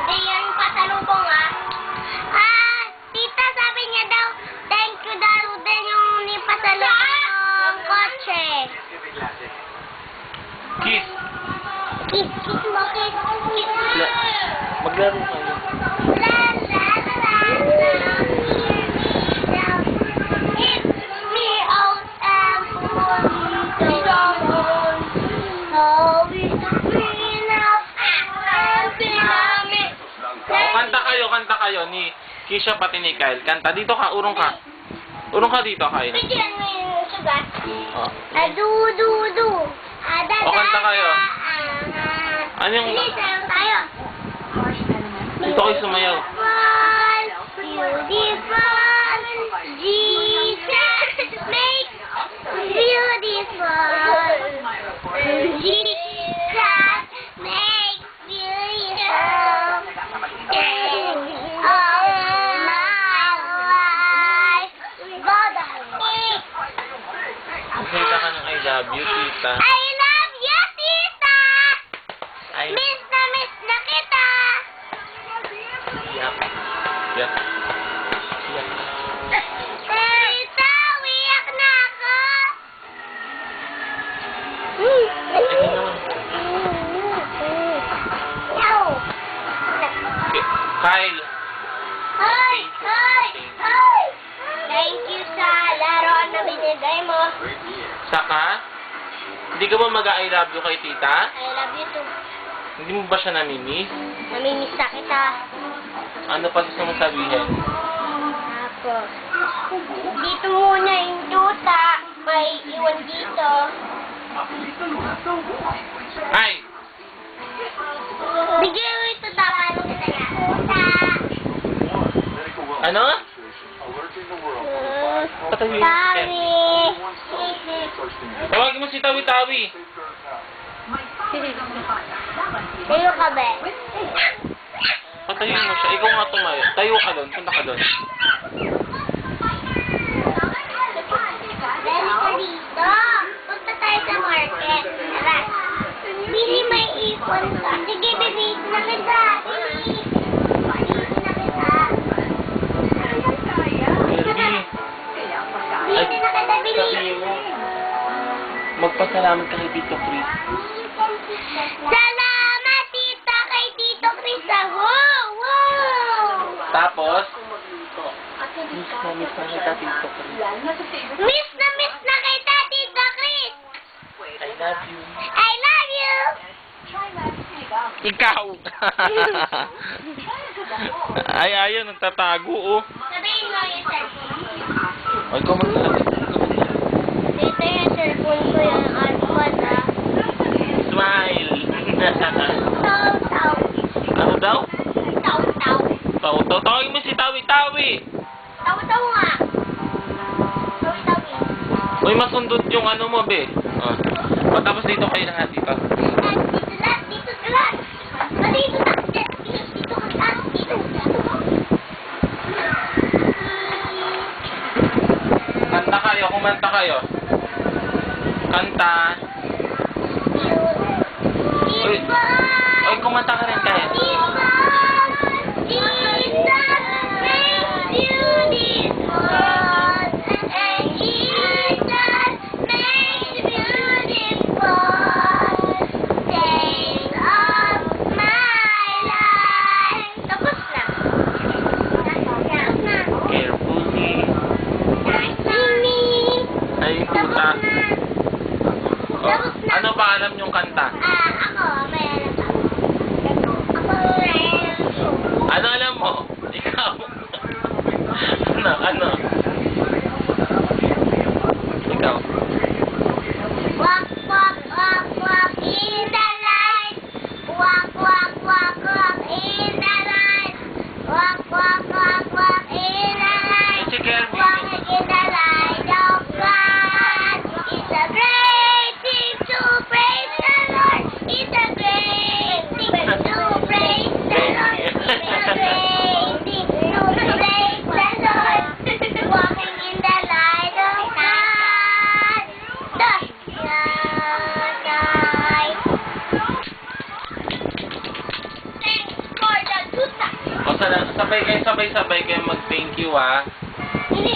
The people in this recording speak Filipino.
Hindi yan pasalubong ah. Tita sabi niya daw, thank you daw din yung nipasalubong ng kotse. Kiss. Kiss, kiss mo, kiss, kiss mo. Maglaro kayo. La, la, la, la, la. It's me out and Kanta kayo ni Kisha pati ni Kyle. Kanta. Dito ka, urong ka. Urong ka dito, Kyle. Bigyan mo yung sugat. Oh. Du. O, kanta kayo. Ano yung... Bilisan tayo. Dito kayo sumayaw. Beautiful, Jesus make beautiful. Jesus make beautiful. All my life, God Magsalita ka ng I love you, tita. I love you, tita. I... Miss na kita. Yak. Yak. Yak. Tita, uwiyak na ako. Ikaw naman. No. Kyle. Hoy! Thank you sa laruan na binigay mo. Saka? Hindi ka ba mag-I love you kay tita? I love you too. Hindi mo ba siya namimiss? Namimiss na kita. Ano pa gusto mong sabihin? Tapos, dito muna yung tuta. May iwan dito. Ay! Bigyan mo ito dapat mo kita nga. Tuta. Ano? Patayin. Sorry. Tawagin mo si Tawi-Tawi. Sino ka ba? Patayin mo siya. Ikaw nga tumayo. Tayo ka doon. Punta ka doon. Dali ka dito. Punta tayo sa market. Tara. Bili may ipon ka. Sige, bibig na kita. Kirby. Bili na kita, bili. Sabihin mo. Magpasalamat ka kay Tito Chris. Salamat, tita, kay Tito Chris. Wow! Tapos, miss na kita, Tito Chris. Miss na kita, Tito Chris. I love you. I love you. Ikaw! Ay, ayun, nagtatago, oh. Sabihin mo yung cellphone. Ay, kumasabi. Dito yung cellphone ko yung iPhone, ha? Smile! Taw. Ano daw? Taw. Taw. Tawagin mo si Tawi-Tawi! Taw nga. Taw. Uy, masundot yung ano mo, be. Oh. Tapos dito kayo lahat, dito. Dito lahat. Dito na. Dito ka lahat. Dito. Kanta kayo, kumanta kayo. Kanta. Uy, uy, kumanta ka rin kaya. Carefully. Ay, puta. Oh, ano ba alam yung kanta? Ako, may alam ako. Sabay-sabay kayo mag-thank you, ah. Hindi.